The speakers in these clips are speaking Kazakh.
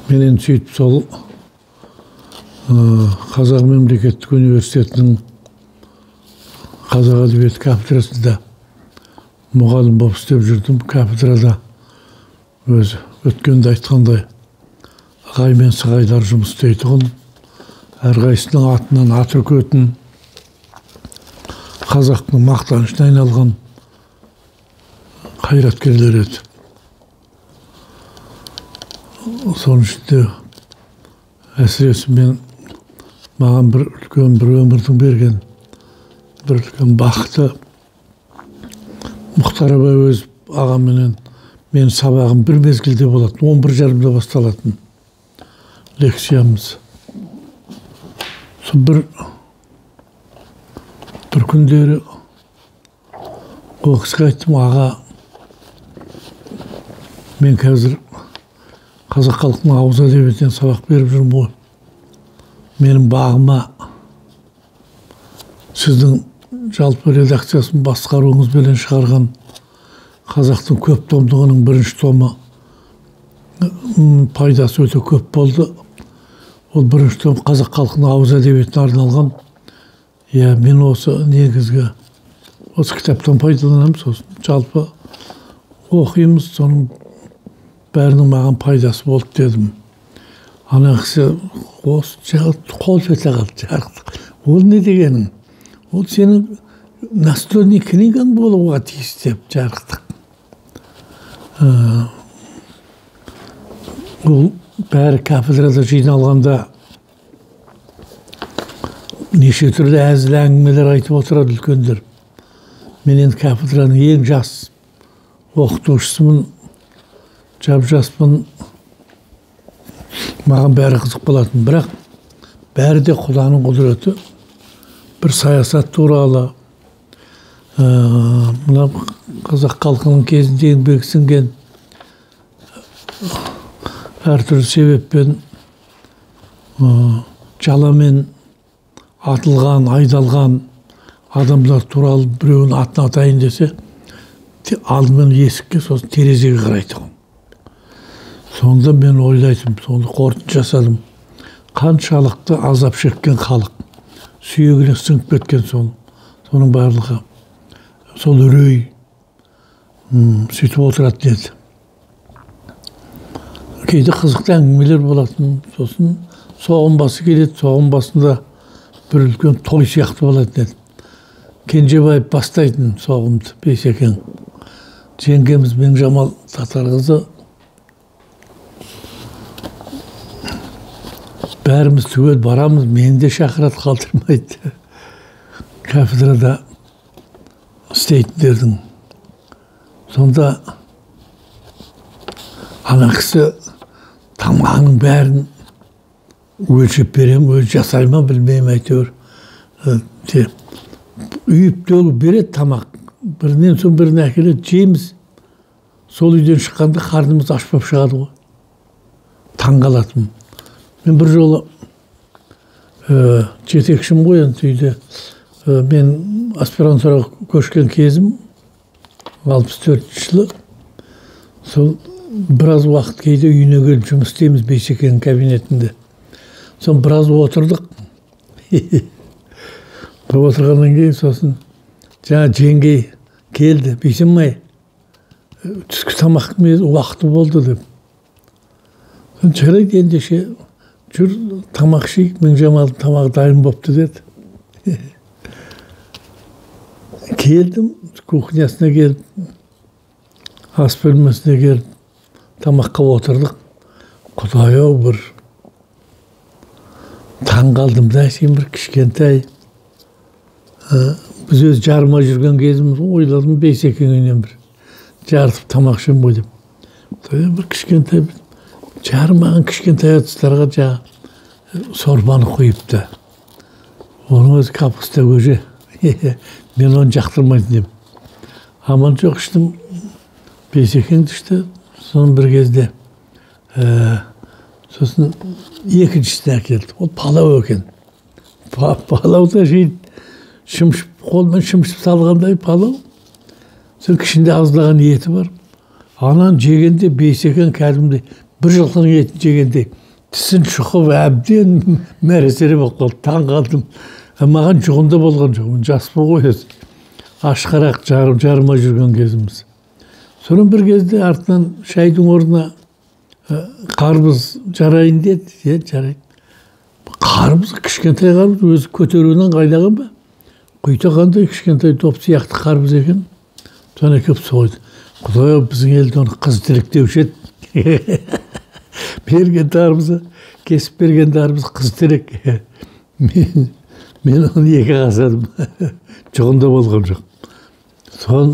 Менен сөйтіп сол Қазақ мемлекеттік университетінің қазақ әдебиеті кафедрасында мұғалім болып істеп жүрдім. Кафедрада өзі өткенде айтқандай ағай мен сығайлар жұмыс істейтұғын, әрқайсының атынан ат үркетін, қазақтың мақтанышына айналған қайраткерлер еді. Соның ішінде әсіресе маған бір үлкен бір өмірдің берген бір үлкен бақыты Мұхтар Әуезов ағаменен мен сабағым бір мезгілде болатын, 11:30-да басталатын лекциямыз. Сол бір күндері ол кісіге айттым, аға, мен қазір қазақ халқының ауыз әдебиетінен сабақ беріп жүрмін ғой. Менің бағыма сіздің жалпы редакциясын басқаруыңыз белен шығарған қазақтың көп томдығының бірінші томы пайдасы өте көп болды. Ол бірінші том қазақ халқының ауыз әдебиетіне арналған. Мен осы негізгі осы кітаптан пайдаланамын, сосын жалпы оқимыз, соның бәрінің маған пайдасы болды дедім. Ана кісі қол жете қалды, жарықтық. Ол не дегенің? Ол сенің настольный книгаң болуға тиіс деп, жарықтық. Ол бәрі кафедрада жиналғанда неше түрлі әзіл әңгімелер айтып отырады үлкендер. Мен енді кафедраның ең жас оқытушысымын, жап-жаспын. Маған бәрі қызық болатын, бірақ бәрі де Құданың құдіреті. Бір саясат туралы, мына қазақ халқының кезінде еңбегі сіңген әртүрлі себеппен жаламен атылған, айдалған адамдар туралы біреуін атын атайын десе, алдымен есікке, сосын терезеге қарайды. Сонда мен ойлайтым, сонда қорытынды жасадым. Қаншалықты азап шеккен халық, сүйегіне сіңіп кеткен соның барлығы, сол үрей сөйтіп отыратын еді. Кейде қызықты әңгімелер болатын, сосын соғым басы келеді, соғым басында бір үлкен той сияқты болатын еді. Кенжебаев бастайтын соғымды, Бейсекең. Жеңгеміз Меңжамал Татарқызы бәріміз түгел барамыз, мені де шақырады, қалдырмайды. Кафедрада істейтіндердің. Сонда ана кісі тамағының бәрін өлшеп берем, өзі жасайма білмеймін, әйтеуір. Үйіп толы береді тамақ. Бірінен соң бірін әкеледі, жейміз. Сол үйден шыққанда қарнымыз ашпап шығады ғой. Таңғалатым. Мен бір жолы жетекшім ғой енді үйде. Мен аспирантураға көшкен кезім 64 жылы. Сол біраз уақыт кейде үйіне келіп жұмыс істейміз Бейсекенің кабинетінде. Сон біраз отырдық. Бір отырғаннан кейін сосын жаңа жеңгей келді, Бейсенбай, түскі тамақтың уақыты болды деп. Сон жарайды ендеше жүр тамақ ішейік, Меңжамалдың тамағы дайын болыпты деді. Келдім, кухнясына келіп, ас бөлмесіне келіп, тамаққа отырдық. Құдай-ау, бір таң қалдым да, сен бір кішкентай. Біз өз жарыма жүрген кезіміз, ойладым, Бейсекеңнен бір жарытып тамақ ішем ғой деп. Бір кішкентай, жарымаған кішкентай ыдыстарға жаңа сорпаны қойыпты. Оның өзі капуста көже. Мен оны жақтырмайтын едім. Аман жоқ іштім, Бейсекеңді ішті. Соның бір кезде сосын екіншісіне әкелді. Ол палау екен. Палауда жейді, шымшып қолмен шымшып салғандай палау. Сол кішінде аздаған еті бар. Анан жегенде бейсекен кәдімгідей бір жылқының етін жегенде тісін шұқып әбден мәресере болып қалды. Таң қалдым. Маған жұғында болған жоқ. Жаспын ғой өзі. Ашқарақ жарыма жүрген кезіміз. Сонан бір кезде артынан шайдың орнына қарбыз жарайын деді. Жарайды. Қарбыз, кішкентай қарбыз, өзі көтеруінен қайдаған ба? Құйта қандай кішкентай топ сияқты қарбыз екен. Соны әкеп сойды. Құдай, біздің елде оны қыз тірек деуші еді. Берген тарбызы, кесіп берген тарбыз қыз тірек. Мен оны екі қасадым. Жұғында болған жоқ.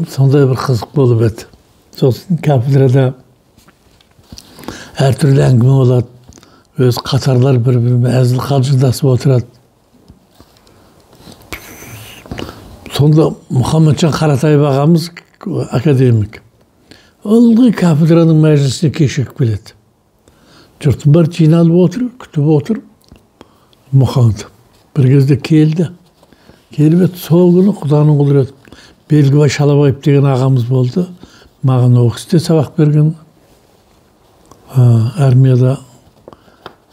Сондай бір қызық болып еді. Сосын кафедрада әртүрлі әңгіме болады. Өз қатарлар бір-бірімен әзіл қалжыңдасып отырады. Сонда Мұхаммеджан Қаратаев ағамыз академик. Ылғи кафедраның мәжілісіне кешігіп келеді. Жұрттың бәрі жиналып отыр, күтіп отыр. Мұхаммед бір кезде келді. Келіп еді, сол күні Құданың құдіреті. Белгібай Шалабаев деген ағамыз болды. Маған о кісіде сабақ берген. Армияда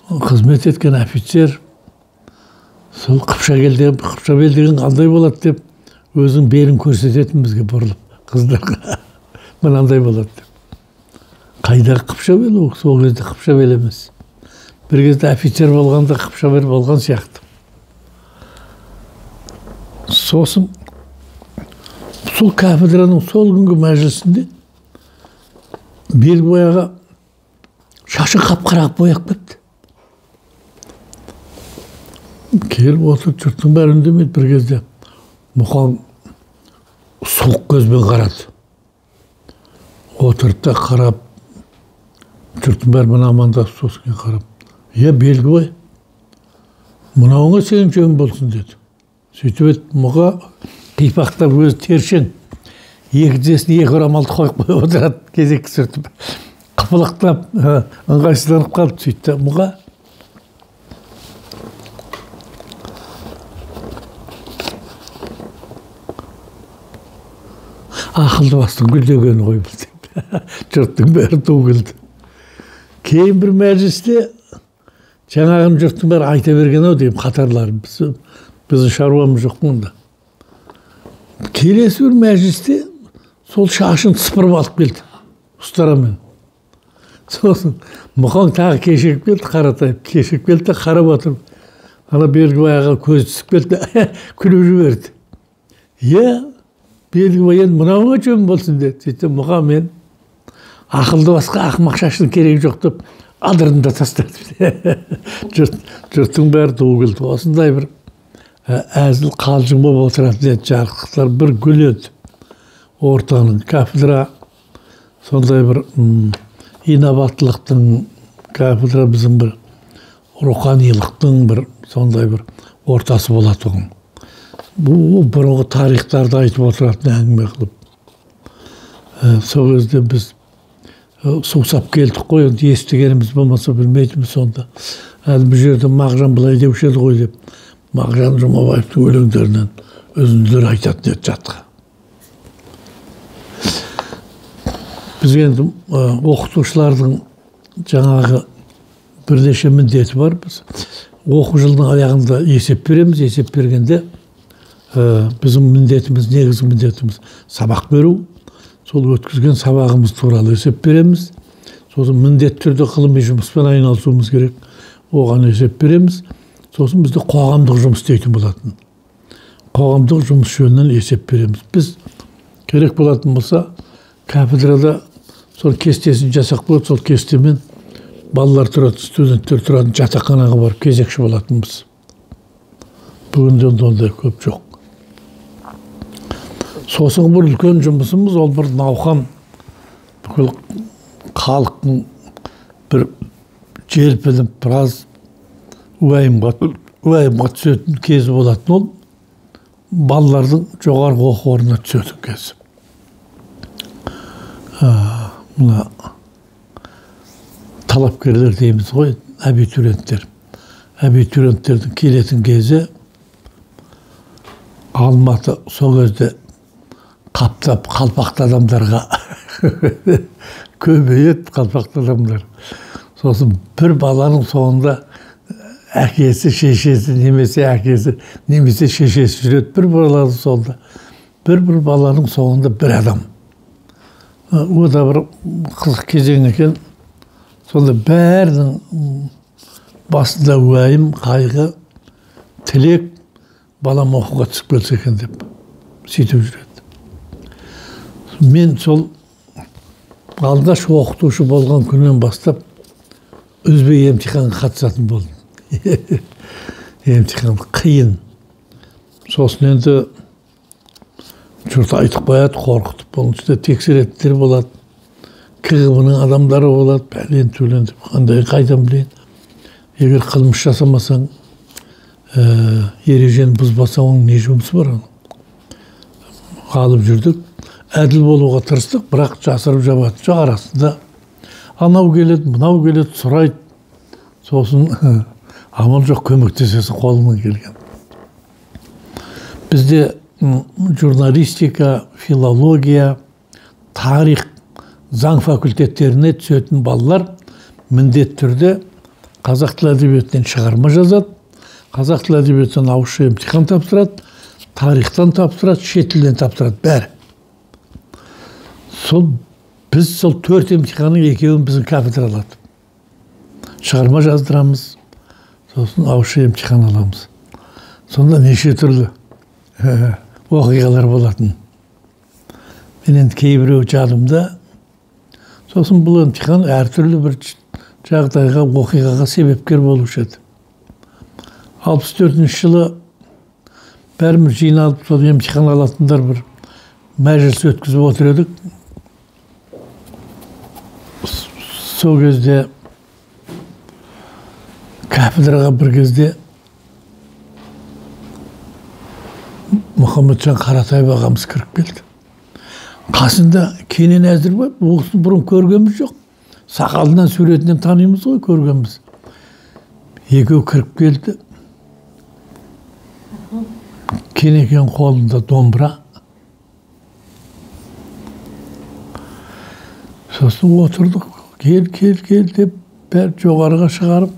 қызмет еткен офицер. Сол Қыпшабел деген қандай болады деп өзінің белін көрсететін бізге бұрылып. Қыздарға мынандай болады деп. Қайдағы Қыпшабел? Ол кезде Қыпшабел емес. Бір кезде офицер болғанда Қыпшабел болған сияқты. Сосын сол кафедраның сол күнгі мәжілісінде Белгібай аға шашын қап-қарағып бояп кетті. Келіп отырып жұрттың бәрі үндемейді. Bir кезде Мұқан суық көзбен қарады. Отырды да қарап, жұрттың бәрі мына амандасып сосын қарап. Белгібай, мынауыңа сенің жөн болсын деді. Сөйтіп еді, мұға қипақтап өзі тершең. Екі тізесіне екі орамалды қойып отырады, кезек сүртіп. Қыпылықтап, ыңғайсызданып қалды. Сөйтті, мұға ақылды бастың гүлдегені ғой бұл деп. Жұрттың бәрі төгілді. Кейін бір мәжілісте жаңағын жұрттың бәрі айта берген ау деймін, қатарлары. Біздің шаруамыз жоқ мұнда. Келесі бір мәжілісте сол шашын сыпырып алып келді. Ұстарамен. Сосын Мұқан тағы кешігіп келді, Қаратаев кешігіп келді де қарап отырып. Ана Белгібай аға көзі түсіп келді, күліп жіберді. Белгібай енді мынауға жөн болсын деді. Сөйтіп Мұқан мен ақылды басқа ақымақ шашының керегі жоқ деп адырын да тастады. Жұрттың бәрі төгілді. Осындай бір әзіл қалжың болып отырады деді. Жарықтықтар бір гүледі. Ортаның кафедра сондай бір инабаттылықтың кафедра біздің бір руханилықтың бір сондай бір ортасы болады оған. Бұл бұрынғы тарихтарды айтып отыратын әңгіме қылып. Сол кезде біз сусап келдік қой, естігеніміз болмаса білмейтінбіз сонда. Әлі бұл жерде Мағжан былай деуші еді ғой деп, Мағжан Жұмабаевтың өлеңдерінен үзінділер айтатын еді жатқа. Біз енді оқытушылардың жаңағы бірнеше міндеті бар. Біз оқу жылының аяғында есеп береміз. Есеп бергенде біздің міндетіміз, негізгі міндетіміз сабақ беру. Сол өткізген сабағымыз туралы есеп береміз. Сосын міндетті түрде ғылыми жұмыспен айналысуымыз керек. Оған есеп береміз. Сосын бізде қоғамдық жұмыс дейтін болатын. Қоғамдық жұмыс жөнінен есеп береміз. Біз керек болатын болса, кафедрада сол кестесін жасақ болады, сол кестемен балалар тұрады, студенттер тұрады, жатақханаға барып кезекші болатынбыз. Бүгінде ондай көп жоқ. Сосын бір үлкен жұмысымыз, ол бір науқан, бүкіл халықтың бір желпініп, біраз уайымға түсетін кезі болатын ол, балалардың жоғарғы оқу орнына түсетін кезі. Мына талапкерлер дейміз ғой, абитуриенттер. Абитуриенттердің келетін кезі Алматы сол кезде қаптап қалпақты адамдарға көбейеді, қалпақты адамдар. Сосын бір баланың соңында әкесі, шешесі, немесе әкесі, немесе шешесі жүреді. Бір баланың соңында, бір баланың соңында бір адам. О да бір қызық кезең екен. Сонда бәрінің басында уайым, қайғы, тілек, балам оқуға түсіп келсе екен деп сөйтіп жүреді. Мен сол алғаш оқытушы болған күннен бастап үзбей емтиханға қатысатын болдым. Емтихан қиын. Сосын енді жұрт айтып қояды, қорқытып, оның үстінде тексеретіндер болады. КГБ-ның адамдары болады, бәлен төлен деп, қандай қайдан білейін. Егер қылмыс жасамасаң, ережені бұзбасаң, оның не жұмысы бар? Алып жүрдік. Әділ болуға тырыстық, бірақ жасырып жабады. Жоқ арасында анау келеді, мынау келеді, сұрайды. Сосын амал жоқ, көмектесесің қолыңнан келген. Бізде журналистика, филология, тарих, заң факультеттеріне түсетін балалар міндетті түрде қазақ тілі әдебиетінен шығарма жазады, қазақ тілі әдебиетінен ауызша емтихан тапсырады, тарихтан тапсырады, шет тілден тапсырады, бәрі. Біз сол 4 емтиханның екеуін біздің кафедра алады. Шығарма жаздырамыз, сосын ауызша емтихан аламыз. Сонда неше түрлі оқиғалар болатын. Мен енді кейбіреу жадымда, сосын бұл емтихан әртүрлі бір жағдайға, оқиғаға себепкер болушы еді. 64 жылы бәріміз жиналып, сол емтихан алатындар бір мәжіліс өткізіп отыр едік. Сол кезде кафедраға бір кезде Мұхамеджан Қаратаев ағамыз кіріп келді. Қасында Кенен Әзірбаев, оғысын бұрын көргенбіз жоқ. Сақалынан, суретінен танимыз ғой, көргенбіз. Екеу кіріп келді. Кенекең қолында домбыра. Сосын отырдық. Кел деп, бәр жоғарыға шығарып.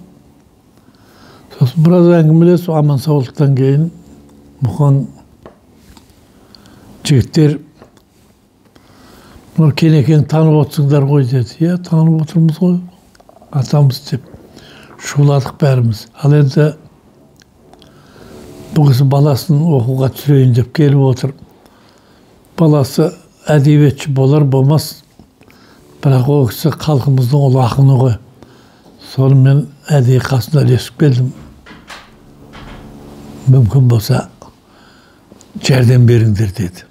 Сосын біраз әңгімелес, аман саулықтан кейін Мұхан жігіттер, мұны Кенекең танып отырсыңдар ғой деді. Иә, танып отырмыз ғой, атамыз деп. Шуладық бәріміз. Ал енді бұл кісі баласын оқуға түсірейін деп келіп отыр. Баласы әдебиетші болар, болмас. Бірақ ол кісі халқымыздың ұлы ақыны ғой. Соны мен әдейі қасына ілесіп келдім. Мүмкін болса жәрдем беріңдер деді.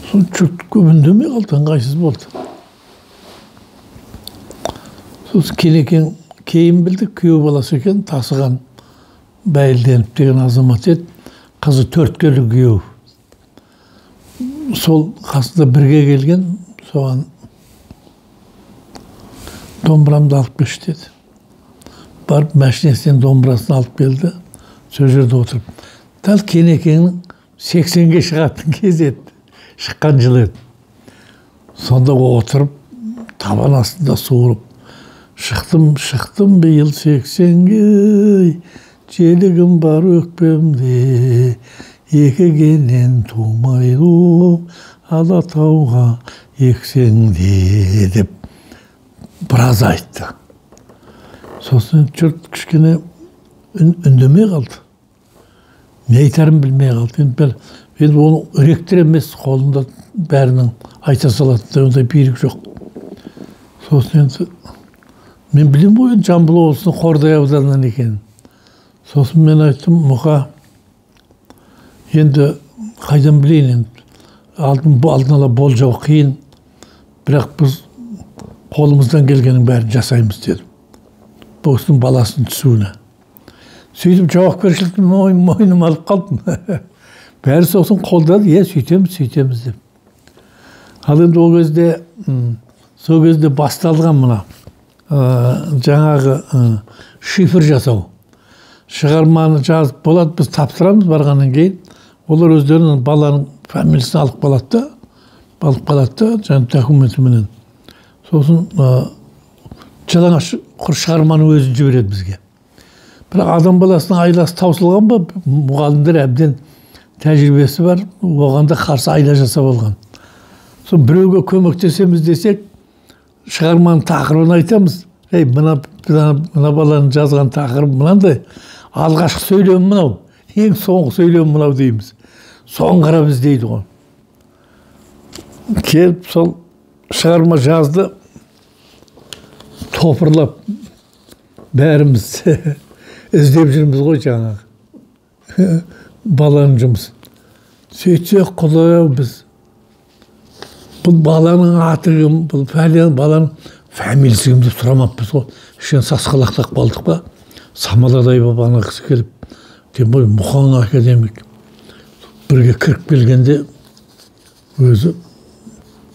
Соны жұрт көп үндемей қалды, ыңғайсыз болды. Сосын Кенекең кейін білдік, күйеу баласы екен, тасыған Бәйілденіп деген азамат еді. Қызы 4 келі күйеу. Сол қасында бірге келген, соған домбырамды алып кеш деді. Барып мәшинесінен домбырасын алып келді. Сол жерде отырып. Дәл Кенекеңнің 80-ге шығатын кезі еді. Шыққан жылы еді. Сонда отырып, табан астында суырып, шықтым биыл 80-ге, желігім бар өкпемде, екігенен тумайлы, Алатауға ексеңде деп біраз айтты. Сосын жұрт кішкене үндемей қалды. Не айтарын білмей қалды. Енді оны ректор емес, қолында бәрінің айта салатында ондай билік жоқ. Сосын енді мен білем ғой, Жамбыл облысының Қордай ауданынан екенін. Сосын мен айттым, Мұқа, енді қайдан білейін енді. Алдын ала болжау қиын, бірақ біз қолымыздан келгеннің бәрін жасаймыз дедім. Бұл кісінің баласының түсуіне. Сөйтіп жауапкершілікті мойныма алып қалдым. Бәрі сосын қолдады, сөйтеміз деп. Ал енді ол кезде, сол кезде басталған мына жаңағы шифр жасау. шығарманы жазып болады, біз тапсырамыз барғаннан кейін. Олар өздерінің баланың фамилиясын алып қалады да, жаңа документіменен. Сосын жалаңаш құр шығарманы өзін жібереді бізге. Бірақ адам баласының айласы таусылған ба, мұғалімдер әбден тәжірибесі бар, оғанда қарсы айла жасап алған. Сол біреуге көмектесеміз десек, шығарманың тақырыбын айтамыз. Мына баланың жазған тақырыбы мынандай, алғашқы сөйлем мынау, ең соңғы сөйлем мынау дейміз. Соң қарап іздейді ғой. Келіп сол шығарма жазды, топырлап бәріміз іздеп жүрміз ғой жаңағы баланың жұмысын. Сөйтсек құдай біз бұл баланың аты кім, бұл баланың фамилиясы кім деп сұрамаппыз ғой. Ішен сасқалақтап қалдық па, Самаладай бабаның кісі келіп, тем более Мұқан академик бірге кіріп келгенде өзі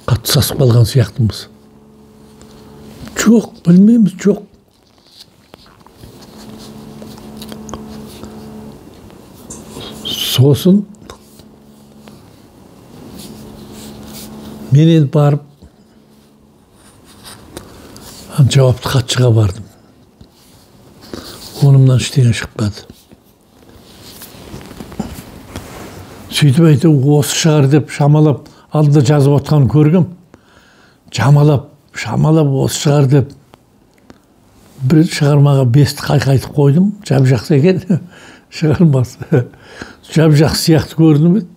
қатты сасып қалған сияқтымыз. Жоқ, білмейміз, жоқ. Сосын мен енді барып жауапты хатшыға бардым. Онымнан ештеңе шықпады. Сөйтіп айтып, осы шығар деп шамалап, алдында жазып отқанын көргім. Шамалап осы шығар деп бір шығармаға 5 қайқайтып қойдым. Жап-жақсы екен шығармасы. Жап-жақсы сияқты көрініп еді.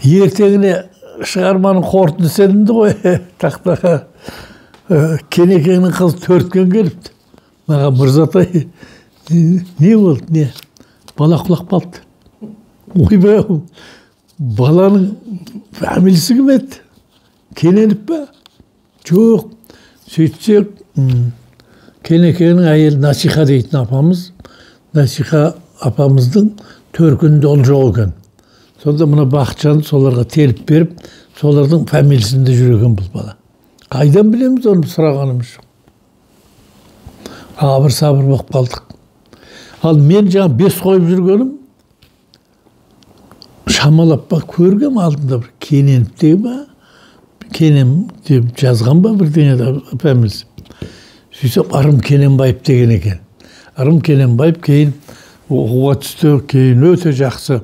Ертеңіне шығарманың қорытындысы ілінді ғой, тақтаға. Кенекеңнің қызы Төрткен келіпті. Маған Мырзатай, не болды, не? Бала құлап қалды. Ойбай, баланың фамилиясы кім еді? Кененіп па? Жоқ. Сөйтсек, Кенекеңнің әйелі Насиха дейтін апамыз. Насиха апамыздың Төркінінде ол жоқ екен. Сонда мұна Бақытжан соларға теліп беріп, солардың фамилиясында жүрген бұл бала. Қайдан білеміз оны, сұрағанымыз жоқ. Абыр-сабыр болып қалдық. Ал мен жаңа 5 қойып жүргенім, шамалап ба көргем алдында бір Кененіп деу ба, Кенем деп жазған ба бірдеңе фамилиясы. Сөйтсем Арым Кененбаев деген екен. Арым Кененбаев кейін оқуға түсті, кейін өте жақсы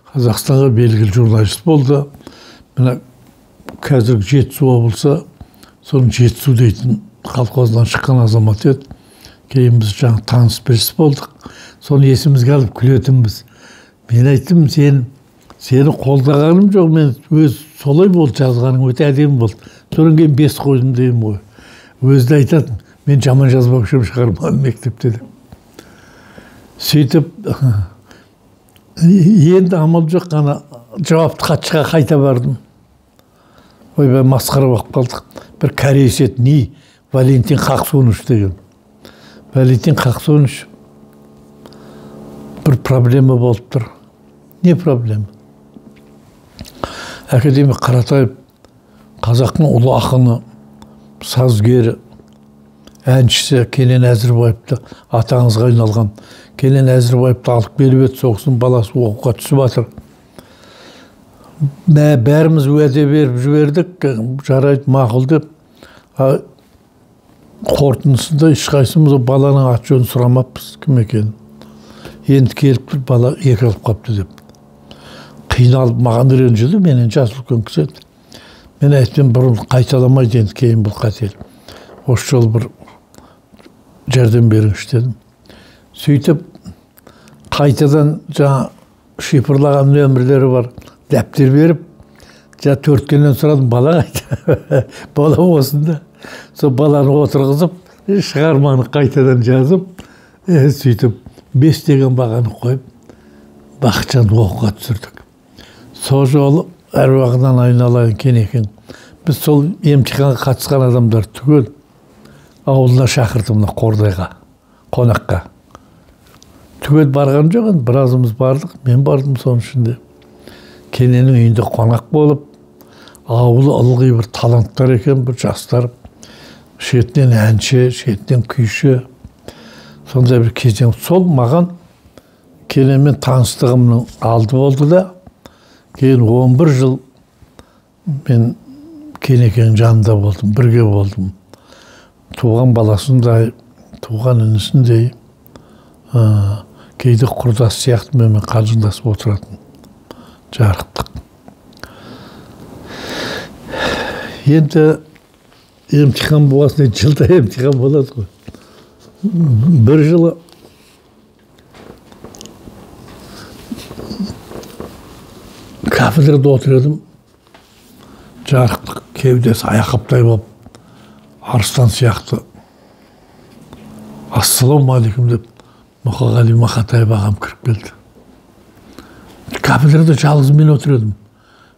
Қазақстанға белгілі журналист болды. Мына қазіргі Жетісу облысы, соның Жетісу дейтін колхоздан шыққан азамат еді. Кейін біз жаңа таныс беріс болдық. Соны есімізге алып күлетінбіз. Мен айттым, сені қолдағаным жоқ, мен өз солай болды, жазғаның өте әдемі болды. Содан кейін 5 қойдым деймін ғой. Өзі де айтатын, мен жаман жазбақшым шығармадым мектепте деп. Сөйтіп, енді амал жоқ, қана жауапты хатшыға қайта бардым. Ойбай, масқара болып қалдық. Бір кореец еді, Валентин Қақсоныш деген. Валентин Қақсоныш бір проблема болып тұр. Не проблема? Академик Қаратаев қазақтың ұлы ақыны, сазгері, әншісі Кенен Әзірбаевты атаңызға айналған. Кенен Әзірбаевты алып келіп еді, соғыстың баласы оқуға түсіп жатыр. Бәріміз уәде беріп жібердік, жарайды, мақұл деп. Қорытындысында ешқайсымыз баланың аты жөнін сұрамаппыз, кім екенін. Енді келіп бір бала екіліп қапты деп. Қиналып маған ренжіді, менен жасы үлкен кісі еді. Мен айттым, бұрын қайталамайды, енді кейін бұл қателік. Осы жол бір жәрдем беріңізші дедім. Сөйтіп, қайтадан жаңа шифрлаған нөмірлері бар, дәптер беріп, жаңа Төрткеннен сұрадым, бала қайта. Бала осында. Сол баланы отырғызып, шығарманы қайтадан жазып, сөйтіп, 5 деген бағаны қойып, Бақытжанды оқуға түсірдік. Сол жолы әруағынан айналайын Кенекең. Біз сол емтиханға қатысқан адамдар түгел ауылына шақырдым, Қордайға, қонаққа. Түгел барған жоқ, біразымыз бардық, мен бардым соның ішінде. Кененің үйінде қонақ болып, ауылы ылғи бір таланттар екен, бір жастар. Шетінен әнші, шетінен күйші. сондай бір кезең. Сол маған келемен таныстығымның алды болды да, кейін 11 жыл мен Кенекенің жанында болдым, бірге болдым. Туған баласындай, туған інісіндей, кейде құрдас сияқты мен қалжыңдасып отыратын. Жарықтық. Енді емтихан болғасында жылда емтихан болады ғой. Бір жылы кафедрада отырдым. Жарықтық, кеудесі аяқаптай болып, арыстан сияқты. Ассалаумағалейкум деп Мұқағали Мақатаев ағам кіріп келді. Кафедрада жалғыз мен отырдым.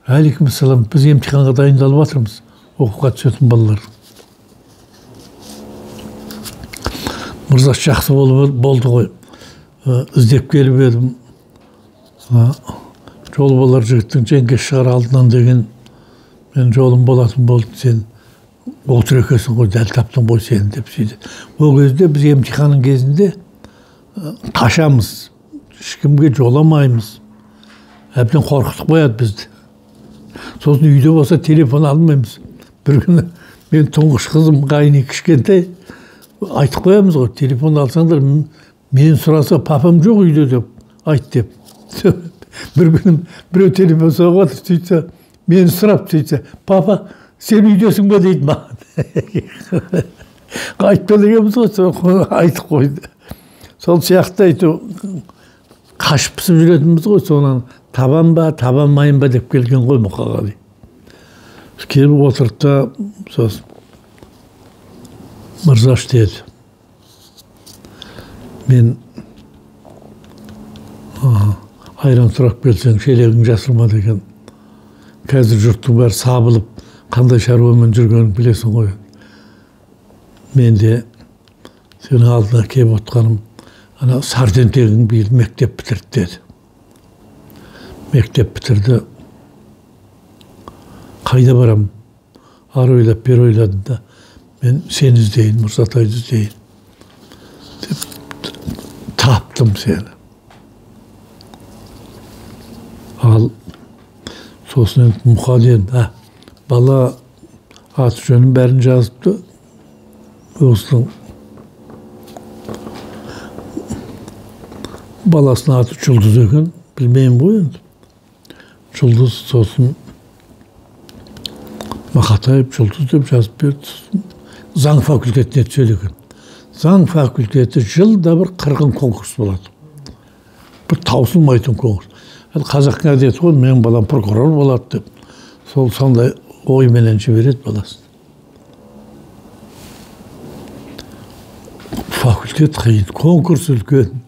Алейкумассалам, біз емтиханға дайындалып жатырмыз, оқуға түсетін балалар. Мырза жақсы болды ғой. Іздеп келіп едім. Жол болар жігіттің жеңге шығар алдынан деген, мен жолым болатын болды, сен отыр екенсің ғой, дәл таптың ғой сен деп сөйді. Ол кезде біз емтиханның кезінде қашамыз, ешкімге жоламаймыз. Әбден қорқытып қояды бізді. Сосын үйде болса телефон алмаймыз. Бір күні мен тұңғыш қызым қайны кішкентай айтып қоямыз ғой, телефон алсаңдар, мен сұраса папам жоқ үйде деп айт деп. Бір күнім біреу телефон соғып отыр, сөйтсе, мені сұрап сөйтсе, папа, сен үйдесің бе дейді маған. Айтып келгенбіз ғой, айтып қойды. Сол сияқты айту, қашып пісіп жүретінбіз ғой, сонан табан ба, табанмайын ба деп келген ғой Мұқағали. Келіп отырды да, сосын, мырзаш деді. Мен айран сұрап келсең, шелегің жасырма деген. Қазір жұрттың бәрі сабылып, қандай шаруамен жүргенін білесің ғой. Мен де сенің алдына келіп отқаным, ана Сартентегің биыл мектеп бітірді деді. Мектеп бітірді. Қайда барам? Ары ойлап, бері ойладым да, мен сені іздейін, Мырзатайды іздейін. Деп таптым сені. Ал сосын Мұқа дедім, бала аты жөнін бәрін жазыпты. Осының баласының аты Жұлдыз екен, білмеймін ғой енді. Жұлдыз, сосын Мақатаев Жұлдыз деп жазып берді. Заң факультетіне түседі екен. Заң факультеті жылда бір 40 конкурс болады. Бір таусылмайтын конкурс. Қазақтың әдеті ғой, менің балам прокурор болады деп. Сол сондай ойменен жібереді баласын. Факультет қиын, конкурс үлкен.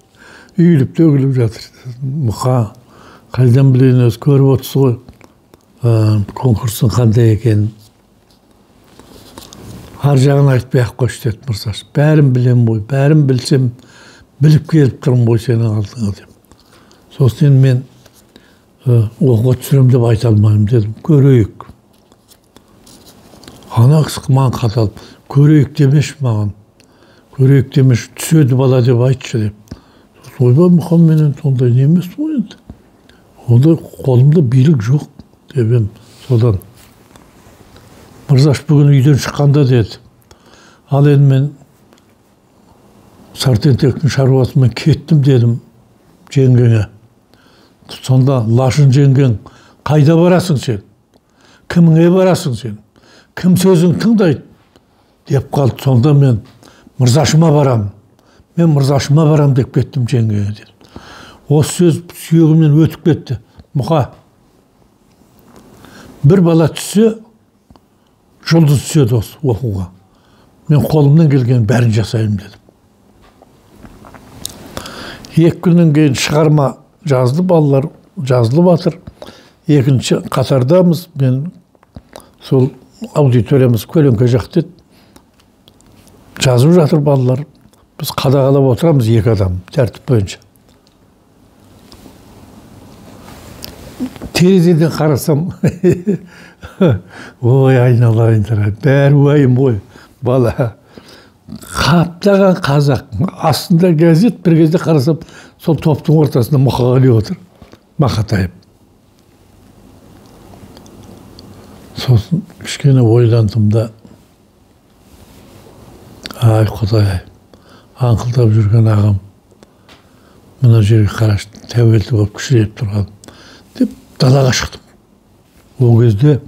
Үйіліп төгіліп жатыр. Мұқа, қайдан білейін өзі көріп отырсыз ғой, конкурстың қандай екенін. Ар жағын айтпай-ақ қойшы деді Мырзаш. Бәрін білем ғой, бәрін білсем, біліп келіп тұрмын ғой сенің алдыңа деп. Сосын мен оқуға түсірем деп айта алмаймын дедім. Көрейік. Ана кісі маған қаталып, көрейік демеш маған. Көрейік демеш, түседі бала деп айтшы деп. Ойбай Мұқан, менен сондай не емес ғой енді. Ондай қолымда билік жоқ деп ем. Содан Мырзаш бүгін үйден шыққанда деді. Ал енді мен Сартентектің шаруасымен кеттім дедім жеңгеңе. Сонда Лашын жеңгең, қайда барасың сен? Кіміңе барасың сен? Кім сөзің тыңдайды? Деп қалды. Сонда мен Мырзашыма барам. Мен Мырзашыма барам деп кеттім жеңгеге деді. Осы сөз сүйегімнен өтіп кетті. Мұқа, бір бала түссе, Жұлдыз түседі осы оқуға. Мен қолымнан келген бәрін жасаймын дедім. 2 күннен кейін шығарма жазды, балалар жазылып жатыр. Екінші қатардамыз. Мен сол аудиториямыз көлеңке жақ деді. Жазып жатыр балалар. Біз қадағалап отырамыз 2 адам, тәртіп бойынша. Терезеден қарасам, ой, айналайындар, бәрі уайым ғой. Бала қаптаған қазақ. Астында газет, бір кезде қарасам, сол топтың ортасында Мұқағали отыр, Мақатаев. Сосын кішкене ойландым да, ай Құдай, аңқылдап жүрген ағам, мына жерге қарашы, тәуелді болып кішірейіп тұрған, деп далаға шықтым. Ол кезде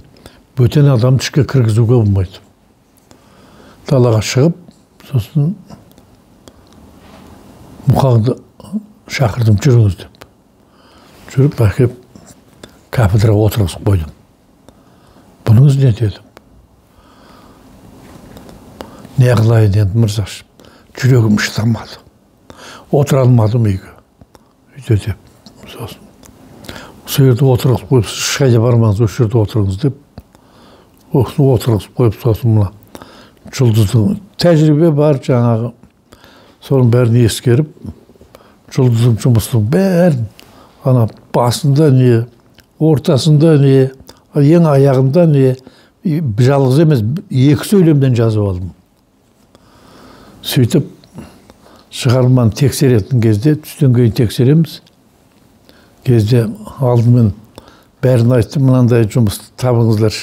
бөтен адамды ішке кіргізуге болмайды. Далаға шығып, сосын Мұқаңды шақырдым, жүріңіз деп. Жүріп, әкеп, кафедраға отырғызып қойдым. Бұныңыз не дедім? Не қылайын енді, мырзаш, жүрегім шыдамады. Отыра алмадым үйге. Үйде деп, сосын. Осы жерде отырғызып қойып, сіз ешқайда бармаңыз, осы жерде отырыңыз деп. Осыны отырғызып қойып, сосын мына жұлдыздың тәжірибе бар жаңағы. Соның бәрін ескеріп, жұлдыздың жұмысының бәрін, ана басында не, ортасында не, ең аяғында не, жалғыз емес, 2 сөйлемден жазып алдым. Сөйтіп, шығарманы тексеретін кезде, түстен кейін тексереміз. Кезде алдымен бәрін айттым, мынандай жұмыс табыңыздар.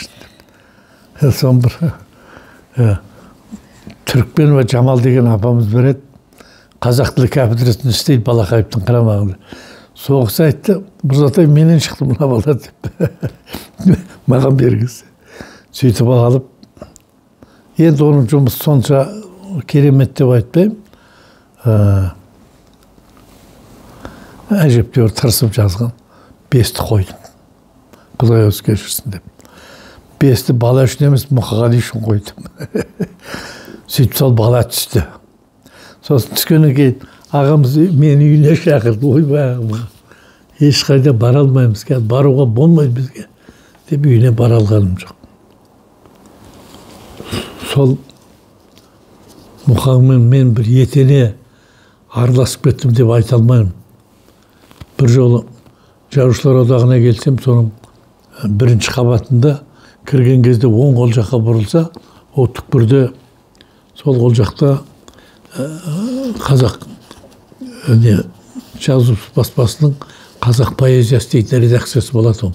Сон бір Түрікпенова Жамал деген апамыз береді. Қазақ тілі кафедрасында істейді Балақаевтың қарамағында. Соғыс айтты, Мырзатай менен шықты мына бала деп. Маған бергізді. Сөйтіп алып, енді оның жұмыс сонша керемет деп айтпаймын. Әжептеуір тырысып жазған. 5-ті қойдым. Құдай өзі кешірсін деп. 5-ті бала үшін емес, Мұқағали үшін қойдым. Сөйтіп сол бала түсті. Сосын түскеннен кейін ағамыз мені үйіне шақырды. Ойбай ағам, ешқайда бара алмаймыз, баруға болмайды бізге деп үйіне бара алғаным жоқ. Сол Мұқаңмен мен бір етене араласып кеттім деп айта алмаймын. Бір жолы Жазушылар одағына келсем, соның бірінші қабатында кірген кезде оң қол жаққа бұрылса, о түкпірде сол қол жақта қазақ жазу баспасының қазақ поэзиясы дейтін редакциясы болады.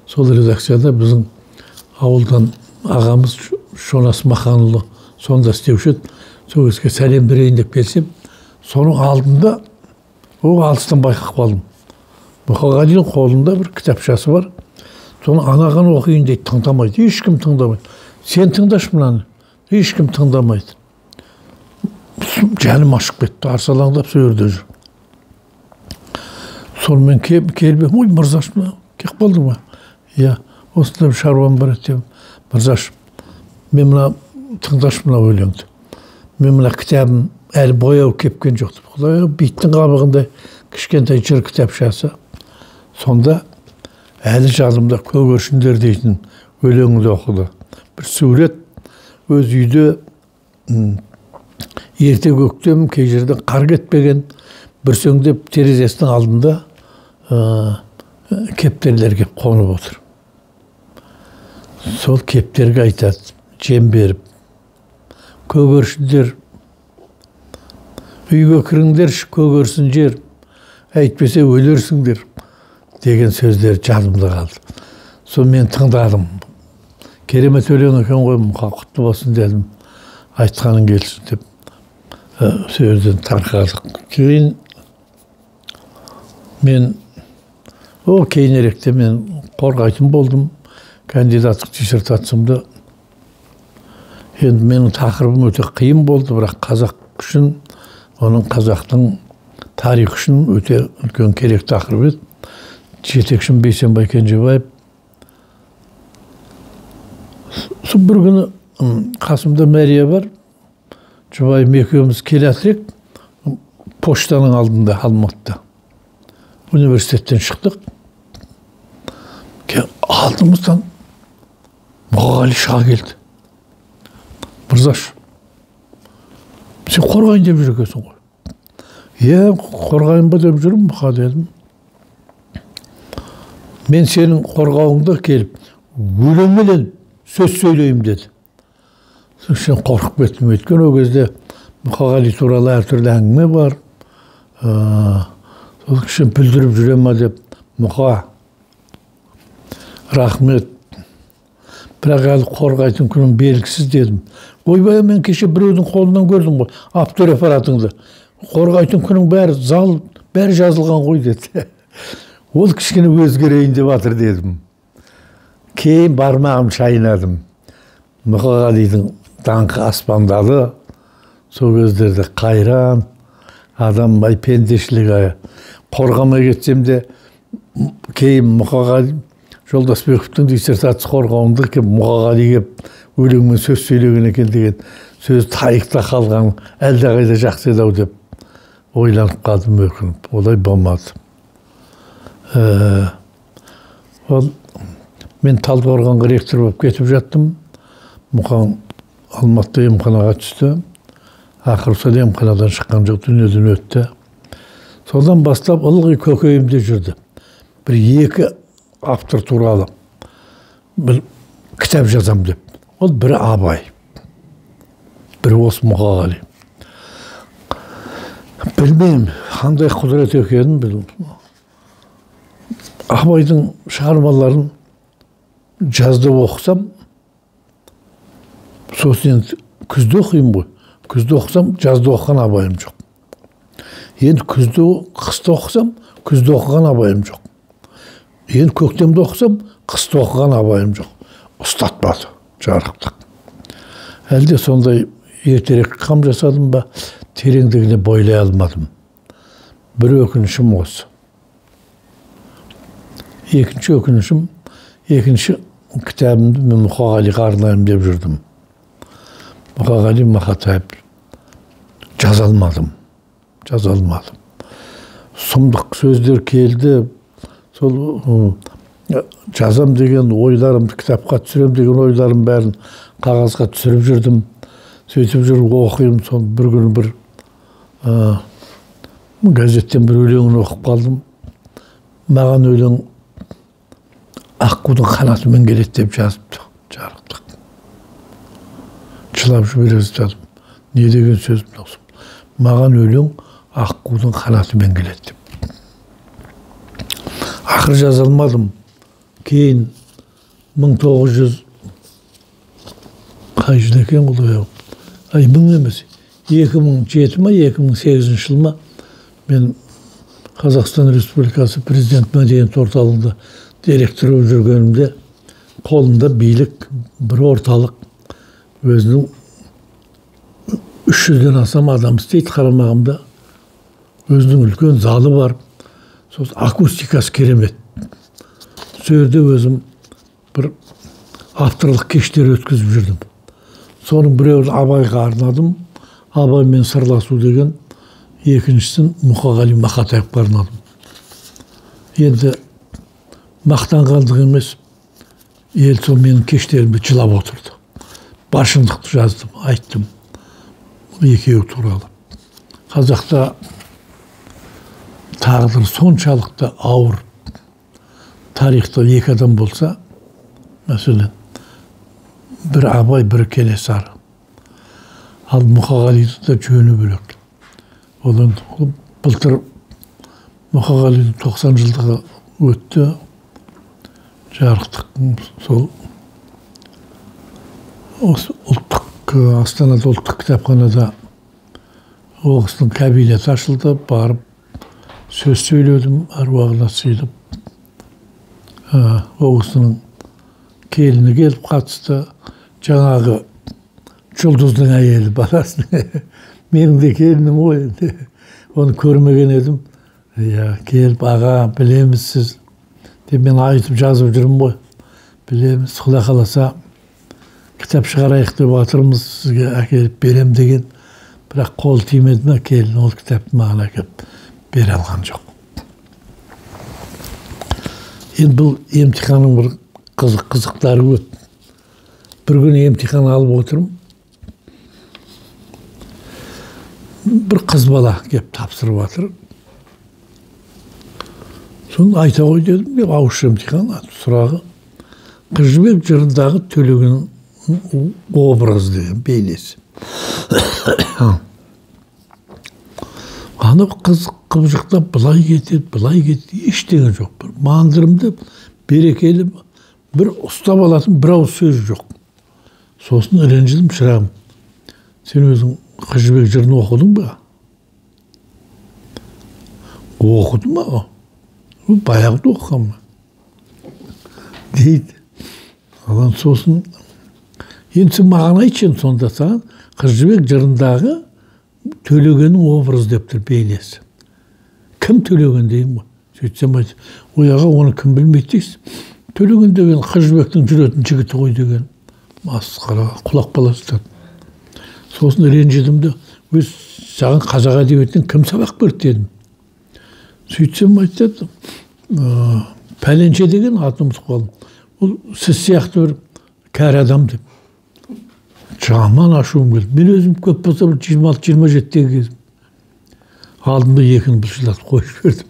Сол редакцияда біздің ауылдан ағамыз Шонас Маханұлы сонда істеуші еді. Сол кезге сәлем берейін деп келсем, соның алдында ол алыстан байқап қалдым. Мұқағалидың қолында бір кітапшасы бар. Соны анаған оқиын дейді, тыңдамайды. Ешкім тыңдамайды. Сен тыңдашы мынаны. Ешкім тыңдамайды. Жаным ашып кетті, арсалаңдап сол жерде жүр. Сонымен келбе, ой, мырзаш, кеп қалды ма? Иә, осында бір шаруам бар еді. Мырзаш, мен мына тыңдашы мына өлеңді. Мен мына кітабым әлі бояу кепкен жоқ. Құдай, биттің қабығындай кішкентай жыр кітапшасы. Сонда әлі жадымда көгершіндер дейтін өлеңді оқыды. Бір сурет өз үйде ерте көктем кей жерден қар кетпеген бүрсеңдеп терезесінің алдында кептерлер кеп қонып отыр. Сол кептерге айтады, жем беріп, көгершіндер, үйге кіріңдерші, көгерсін жер, әйтпесе өлерсіңдер деген сөздер жадымда қалды. Сол мен тыңдадым. Керемет өлең екен ғой, құтты болсын дедім. Айтқаның келсін деп сөзден тарқадық. Кейін мен кейініректе мен қорғайтын болдым. Кандидаттық диссертациямды. Енді менің тақырыбым өте қиын болды, бірақ қазақ үшін, оның қазақтың тарих үшін өте үлкен керек тақырып еді. Жетекшім Бейсенбай Кенжебаев. Сол бір күні қасымда Мәрия бар. Жұбайым екеуміз келатырек, поштаның алдында Алматыда. Университеттен шықтық. Алдымыздан Мұқағали шыға келді. Мырзаш, сен қорғайын деп жүр екенсің ғой. Иә, қорғайын ба деп жүрмін, Мұқа дедім. Мен сенің қорғауыңда келіп, өлеңменен сөз сөйлеймін деді. Сен қорқып кеттім. Өйткені ол кезде Мұқағали туралы әртүрлі әңгіме бар. Сол кішін бүлдіріп жүре ма деп, Мұқа, рахмет. Бірақ әлі қорғайтын күнім белгісіз дедім. Ойбай, мен кеше біреудің қолынан көрдім ғой, авторефератыңды. Қорғайтын күнің бәрі зал, бәрі жазылған ғой деді. Ол кішкене өзгерейін деп жатыр дедім. Кейін бармағым шайнадым. Мұқағалидың даңқы аспандады. Сол кездерде қайран, адам бай пендешілігі. Қорғамай кетсем де, кейін Мұқағали, Жолдасбековтың диссертация қорғауында кеп Мұқағали кеп өлеңмен сөз сөйлеген екен деген сөз тайықта қалған, әлдеқайда жақсы еді ау деп ойланып қалдым, өкініп. Олай болмады. Мен Талдықорғанға ректор болып кетіп жаттым. Мұқан Алматыда емханаға түсті. Ақыры сол емханадан шыққан жоқ, дүниеден өтті. Содан бастап ылғи көкейімде жүрді. Бір екі автор туралы бір кітап жазам деп. Ол бірі Абай, бірі осы Мұқағали. Білмеймін, қандай құдірет екенін білмеймін. Абайдың шығармаларын жазда оқысам, сосын күзде оқимын ғой. Күзде оқысам, жазда оқыған абайым жоқ. Енді қысты оқысам, күзде оқыған абайым жоқ. Енді көктемде оқысам, қысты оқыған абайым жоқ. Ұстатпады, жарықтық. Әлде сондай ертерек қам жасадым ба, тереңдігіне бойлай алмадым. Бір өкінішім осы. Екінші өкінішім, екінші кітабымды мен Мұқағалиға арнаймын деп жүрдім. Мұқағали Мақатаев жаза алмадым. Сұмдық сөздер келді. Сол жазам деген ойларымды кітапқа түсірем деген ойларым бәрін қағазға түсіріп жүрдім. Сөйтіп жүріп оқимын. Сон бір күні бір газеттен бір өлеңін оқып қалдым. Маған өлең аққудың қанатымен келеді деп жазыпты. Жарықтық. Жылап жібере жаздадым. Не деген сөз осы? Маған өлең аққудың қанатымен келеді деп. Ақыр жаза алмадым. Кейін 1900 қай жыл екен ғой? Ай, 1000 емес. 2007 ма, 2008 жыл ма мен Қазақстан Республикасы Президент мәдениет орталығында директор болып жүргенімде қолында билік бір орталық өзінің 300-ден астам адам істейді қарамағымда. Өзінің үлкен залы бар. Сол акустикасы керемет. Сол жерде өзім бір авторлық кештер өткізіп жүрдім. Соның біреуін Абайға арнадым. Абаймен сырласу деген, екіншісін Мұқағали Мақатаевқа арнадым. Енді мақтанғандық емес, ел сол менің кештерімді жылап отырды. Башындықты жаздым, айттым. Екеуі туралы. Қазақта тағдыр соншалықты ауыр. Тарихта екі адам болса, мәселен, бір Абай, бір Кенесары. Ал Мұқағалиды да жөні бөлек. Одан былтыр Мұқағалидің 90 жылдығы өтті. Жарықтық сол Астанада ұлттық кітапханада оғыстың кабинеті ашылды. Барып сөз сөйледім, аруағына сыйдым. Оғыстың келіні келіп қатысты. Жаңағы жұлдыздың әйелі баласын. Менің де келінім ғой. Оны көрмеген едім. Келіп, аға, білеміз сіз. Деп мен айтып жазып жүрмін ғой. Білеміз, Құда қаласа кітап шығарайық деп жатырмыз, сізге әкеліп берем деген. Бірақ қол тимеді ме, келін ол кітапты маған әкеліп бере алған жоқ. Енді бұл емтиханның бір қызықтары көп. Bir gün imtihan alıp oturum. Bir kız bala gelip tapsırıp atır. Sonra ayta koy dedim, bir avuç imtihan surağı. Kız Jibek Jırındağı Tölügün'ün obrazı dedim, beylesi. Аны қыз қыбжықтап былай кетеді, ештеңе жоқ. Мандырымды берекелі бір ұстап алатын бір ауыз сөз жоқ. Сосын ренжідім, шырағым. Сен өзің Қыз жібек жырын оқыдың ба? Оқыдым ба? Баяғыда оқығанмын дейді. Одан сосын енді сен маған айтшы сонда саған Қыз жібек жырындағы Төлегеннің образ деп тұр бейнесі. Кім Төлеген деймін ғой? Сөйтсем айтты, ой аға, оны кім білмейді дейсіз? Төлеген деген Қыз жібектің жүретін жігіті ғой деген. Масқара, құлақ баласы. Сосын ренжідім де, өз саған қазақ әдебиетінен кім сабақ берді дедім. Сөйтсем айтты, пәленше деген атымыз қолым. Ол сіз сияқты бір кәрі адам деп. Жаман ашуым келді. Мен өзім көп болса 26-27-тегі кезім. Алдымда екіні бұлшылатып қойып бердім.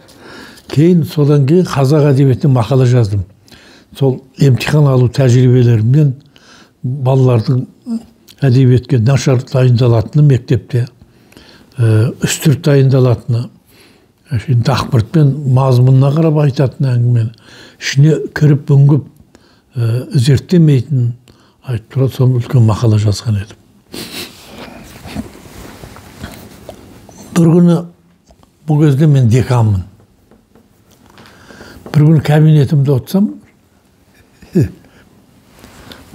Кейін содан кейін қазақ әдебиетінен мақала жаздым. Сол емтихан алу тәжірибелерімнен балалардың әдебиетке нашар дайындалатыны мектепте, үстірт дайындалатыны, дақпыртпен мазмұнына қарап айтатын әңгімені, ішіне кіріп үңгіп зерттемейтін айтып тұрады, соны үлкен мақала жазған едім. Бір күні, бұл кезде мен деканмын. Бір күні кабинетімде отырсам,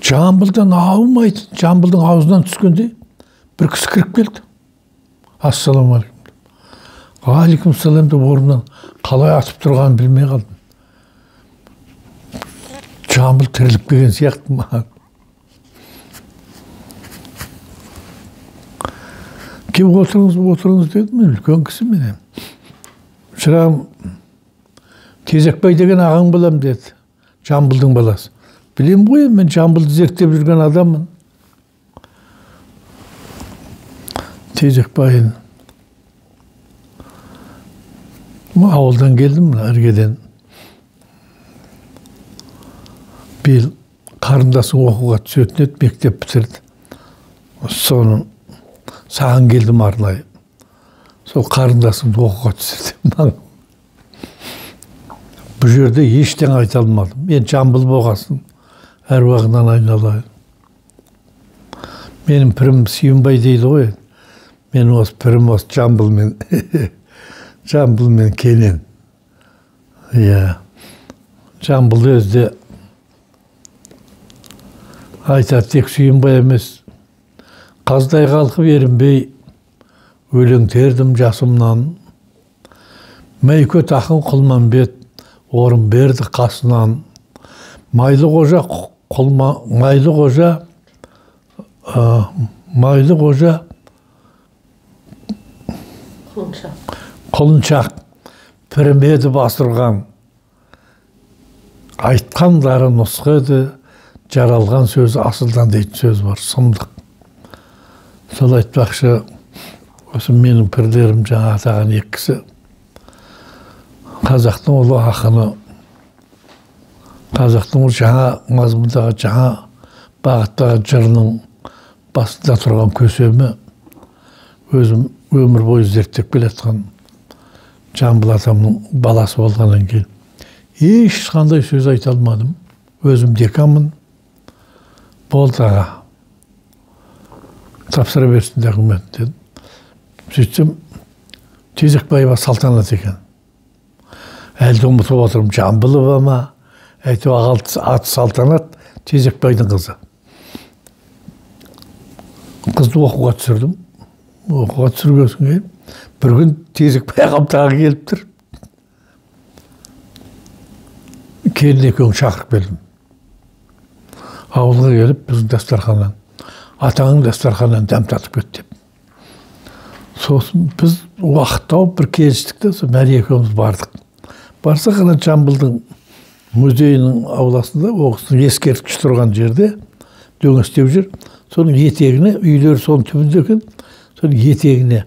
Жамбылдан аумайды, Жамбылдың аузынан түскенде бір кісі кіріп келді. Ассаламалейкум. Алейкум салам деп орнынан қалай атып тұрғанын білмей қалдым. Жамбыл тіріліп келген сияқты маған. Кеп отырыңыз деді, мен үлкен кісі менен. Шырағым, Тезекбай деген ағаң балам деді, Жамбылдың баласы. Білем ғой, мен Жамбылды зерттеп жүрген адаммын. Тезекбайын. Ауылдан келдім, іргеден. Биыл қарындасың оқуға түсетін еді, мектеп бітірді. Соны саған келдім арнайы. Сол қарындасыңды оқуға түсірді. Бұл жерде ештеңе айта алмадым. Мен Жамбыл болғасын, әруағынан айналайын. Менің пірім Сүйінбай дейді ғой. Мен осы пірім осы Жамбылмен, Жамбылмен Кенен. Жамбыл өзде айтар тек Сүйінбай емес. Қаздай қалқып ерінбей, өлең тердім жасымнан. Мәйкө тақын Құлманбет, орын берді қасынан. Майлы қожа Құлыншақ пірімеді басырған. Айтқандары нұсқы еді, жаралған сөзі асылдан дейтін сөз бар, сұмдық. Сол айтпақшы, осы менің пірлерім жаңа атаған екісі. Қазақтың ұлы ақыны, қазақтың жаңа мазмұндағы, жаңа бағыттағы жырының басында тұрған көсемі, өзім өмір бойы зерттеп келатқан Жамбыл атамның баласы болғаннан кейін ешқандай сөз айта алмадым. Өзім деканмын, болды аға. Тапсыра берсін документ дедім. Сөйтсем, Тезекбаева Салтанат екен. Әлді ұмытып отырмын, Жамбылова ма? Әйтеуір аты Салтанат, Тезекбайдың қызы. Қызды оқуға түсірдім. Оқуға түсіргесін кейін, бір күн Тезекбай ағам тағы келіп тұр. Келін екеуін шақырып келдім. Ауылға келіп, біздің дастарханнан, атаңның дастарханнан дәм татып кет деп. Сосын біз уақыт тауып бір келістік те, Мәри екеуміз бардық. Барса ғана Жамбылдың музейінің ауласында, оғыстың ескерткіш тұрған жерде дөңестеп жүр. Соның етегіне, үйлері соның түбінде екен, соның етегіне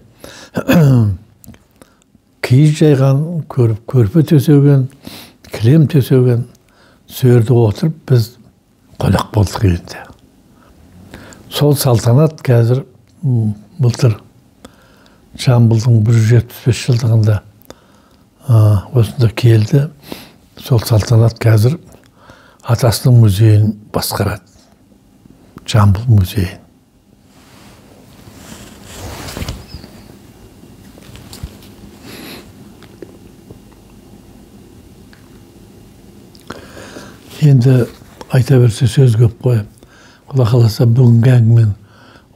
киіз жайған, көрпе төсеген, кілем төсеген, сөрді отырып, біз қонақ болдық енді. Сол Салтанат қазір былтыр Жамбылдың 175 жылдығында осында келді. Сол салтанат қазір атасының музейін басқарады. Жамбыл музейін. Енді айта берсе сөз көп қой. Құда қаласа бүгінгі әңгімені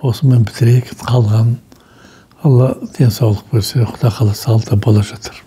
осымен бітірейік. Қалған Алла денсаулық берсе, Құда қаласа алда бола жатыр.